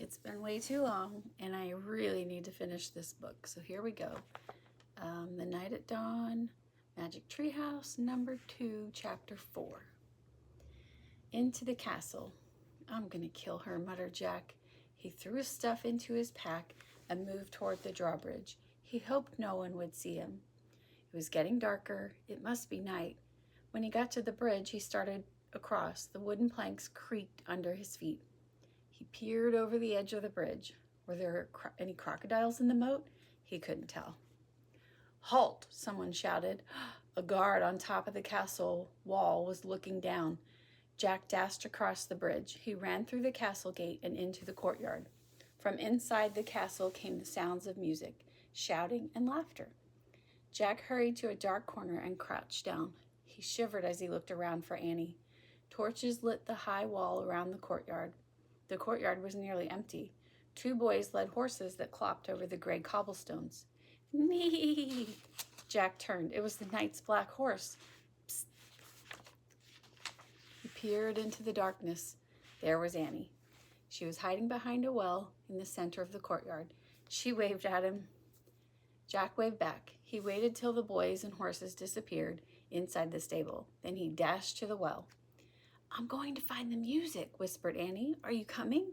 It's been way too long, and I really need to finish this book. So here we go. The Night at Dawn, Magic Treehouse, number 2, chapter 4. Into the castle. I'm gonna kill her, muttered Jack. He threw his stuff into his pack and moved toward the drawbridge. He hoped no one would see him. It was getting darker. It must be night. When he got to the bridge, he started across. The wooden planks creaked under his feet. He peered over the edge of the bridge. Were there any crocodiles in the moat? He couldn't tell. Halt! Someone shouted. A guard on top of the castle wall was looking down. Jack dashed across the bridge. He ran through the castle gate and into the courtyard. From inside the castle came the sounds of music, shouting, and laughter. Jack hurried to a dark corner and crouched down. He shivered as he looked around for Annie. Torches lit the high wall around the courtyard. The courtyard was nearly empty. 2 boys led horses that clopped over the gray cobblestones. Nee! Jack turned. It was the knight's black horse. Psst. He peered into the darkness. There was Annie. She was hiding behind a well in the center of the courtyard. She waved at him. Jack waved back. He waited till the boys and horses disappeared inside the stable. Then he dashed to the well. I'm going to find the music, whispered Annie. Are you coming?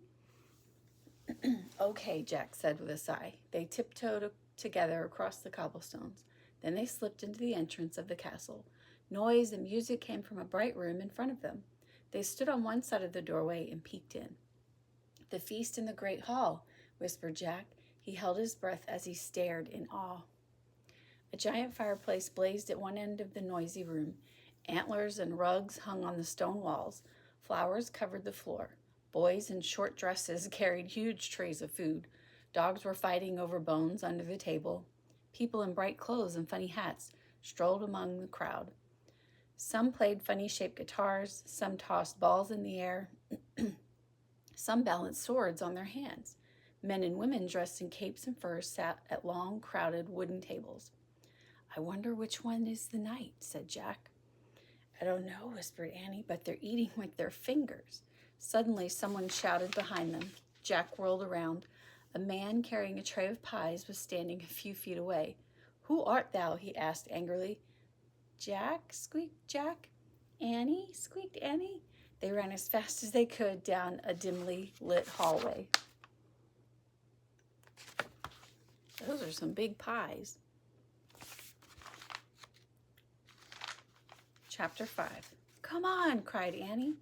Okay, Jack said with a sigh. They tiptoed together across the cobblestones. Then they slipped into the entrance of the castle. Noise and music came from a bright room in front of them. They stood on one side of the doorway and peeked in. The feast in the great hall, whispered Jack. He held his breath as he stared in awe. A giant fireplace blazed at one end of the noisy room. Antlers and rugs hung on the stone walls. Flowers covered the floor. Boys in short dresses carried huge trays of food. Dogs were fighting over bones under the table. People in bright clothes and funny hats strolled among the crowd. Some played funny-shaped guitars. Some tossed balls in the air. Some balanced swords on their hands. Men and women dressed in capes and furs sat at long, crowded wooden tables. I wonder which one is the knight, said Jack. I don't know, whispered Annie, but they're eating with their fingers. Suddenly, someone shouted behind them. Jack whirled around. A man carrying a tray of pies was standing a few feet away. Who art thou? He asked angrily. Jack, squeaked Jack. Annie, squeaked Annie. They ran as fast as they could down a dimly lit hallway. Those are some big pies. Chapter 5. Come on, cried Annie.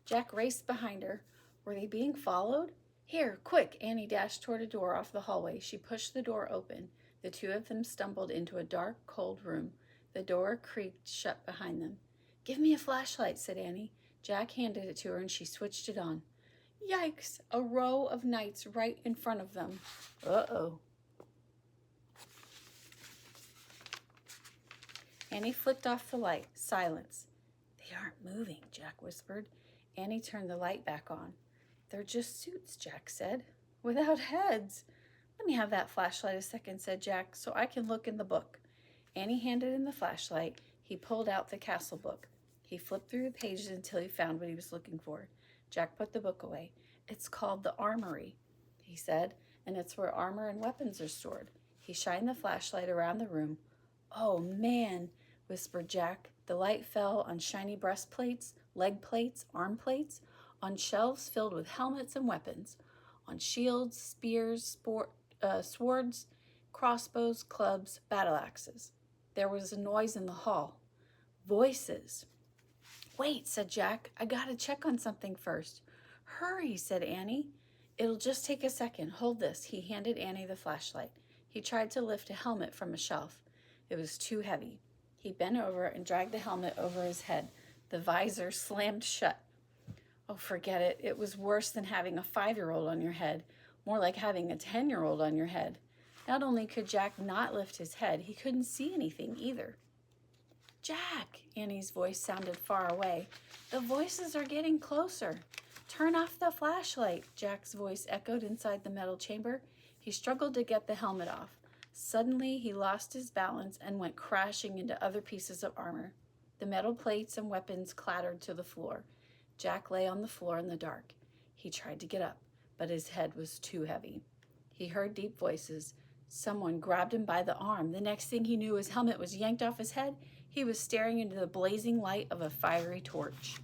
Jack raced behind her. Were they being followed? Here, quick! Annie dashed toward a door off the hallway. She pushed the door open. The 2 of them stumbled into a dark, cold room. The door creaked shut behind them. Give me a flashlight, said Annie. Jack handed it to her and she switched it on. Yikes! A row of knights right in front of them. Uh-oh. Annie flicked off the light. Silence. They aren't moving, Jack whispered. Annie turned the light back on. They're just suits, Jack said. Without heads. Let me have that flashlight a second, said Jack, so I can look in the book. Annie handed him the flashlight. He pulled out the castle book. He flipped through the pages until he found what he was looking for. Jack put the book away. It's called The Armory, he said, and it's where armor and weapons are stored. He shined the flashlight around the room. Oh, man, whispered Jack. The light fell on shiny breastplates, leg plates, arm plates, on shelves filled with helmets and weapons, on shields, spears, swords, crossbows, clubs, battle axes. There was a noise in the hall. Voices. Wait, said Jack. I gotta check on something first. Hurry, said Annie. It'll just take a second. Hold this. He handed Annie the flashlight. He tried to lift a helmet from a shelf. It was too heavy. He bent over and dragged the helmet over his head. The visor slammed shut. Oh, forget it. It was worse than having a 5-year-old on your head. More like having a 10-year-old on your head. Not only could Jack not lift his head, he couldn't see anything either. Jack, Annie's voice sounded far away. The voices are getting closer. Turn off the flashlight, Jack's voice echoed inside the metal chamber. He struggled to get the helmet off. Suddenly, he lost his balance and went crashing into other pieces of armor. The metal plates and weapons clattered to the floor. Jack lay on the floor in the dark. He tried to get up, but his head was too heavy. He heard deep voices. Someone grabbed him by the arm. The next thing he knew, his helmet was yanked off his head. He was staring into the blazing light of a fiery torch.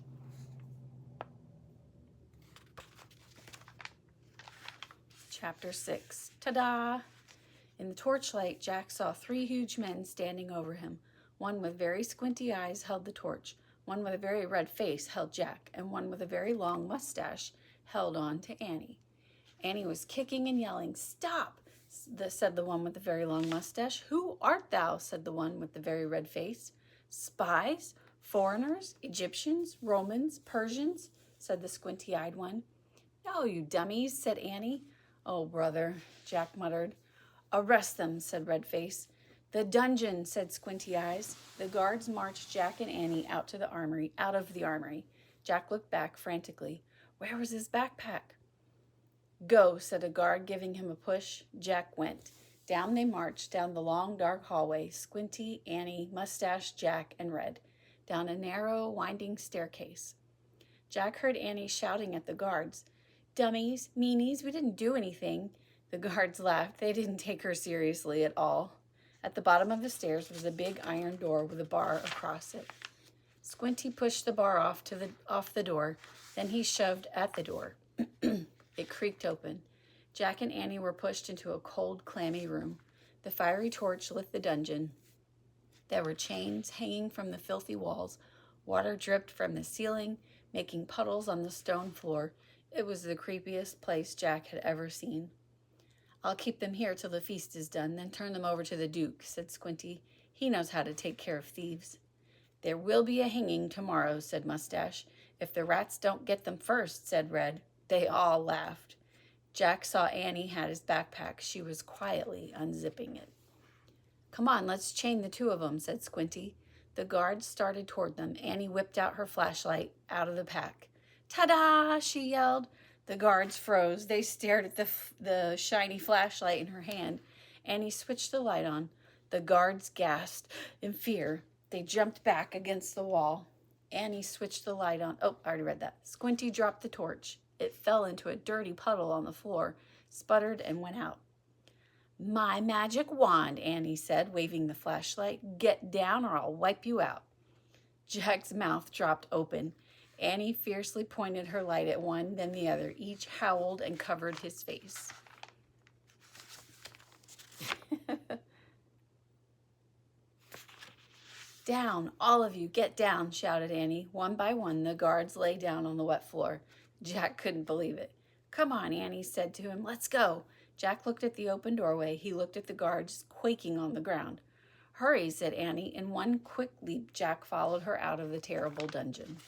Chapter 6. Ta-da! In the torchlight, Jack saw 3 huge men standing over him. One with very squinty eyes held the torch. One with a very red face held Jack, and one with a very long mustache held on to Annie. Annie was kicking and yelling. "Stop!" said the one with the very long mustache. "Who art thou?" said the one with the very red face. "Spies? Foreigners? Egyptians? Romans? Persians?" said the squinty-eyed one. "No, you dummies," said Annie. "Oh, brother," Jack muttered. "Arrest them," said Redface. "The dungeon," said Squinty Eyes. The guards marched Jack and Annie out of the armory. Jack looked back frantically. Where was his backpack? "Go," said a guard, giving him a push. Jack went. Down they marched, down the long, dark hallway, Squinty, Annie, Mustache, Jack, and Red, down a narrow, winding staircase. Jack heard Annie shouting at the guards. "Dummies, meanies, we didn't do anything." The guards laughed. They didn't take her seriously at all. At the bottom of the stairs was a big iron door with a bar across it. Squinty pushed the bar off the door. Then he shoved at the door. It creaked open. Jack and Annie were pushed into a cold, clammy room. The fiery torch lit the dungeon. There were chains hanging from the filthy walls. Water dripped from the ceiling, making puddles on the stone floor. It was the creepiest place Jack had ever seen. "I'll keep them here till the feast is done, then turn them over to the Duke," said Squinty. "He knows how to take care of thieves." "There will be a hanging tomorrow," said Mustache. "If the rats don't get them first," said Red. They all laughed. Jack saw Annie had his backpack. She was quietly unzipping it. "Come on, let's chain the 2 of them," said Squinty. The guards started toward them. Annie whipped out her flashlight out of the pack. "Ta-da!" she yelled. The guards froze. They stared at the shiny flashlight in her hand. Annie switched the light on. The guards gasped in fear. They jumped back against the wall. Annie switched the light on. Oh, I already read that. Squinty dropped the torch. It fell into a dirty puddle on the floor, sputtered, and went out. "My magic wand," Annie said, waving the flashlight. "Get down or I'll wipe you out." Jack's mouth dropped open. Annie fiercely pointed her light at one, then the other. Each howled and covered his face. "Down, all of you, get down," shouted Annie. One by one, the guards lay down on the wet floor. Jack couldn't believe it. "Come on," Annie said to him. "Let's go." Jack looked at the open doorway. He looked at the guards quaking on the ground. "Hurry," said Annie. In one quick leap, Jack followed her out of the terrible dungeon.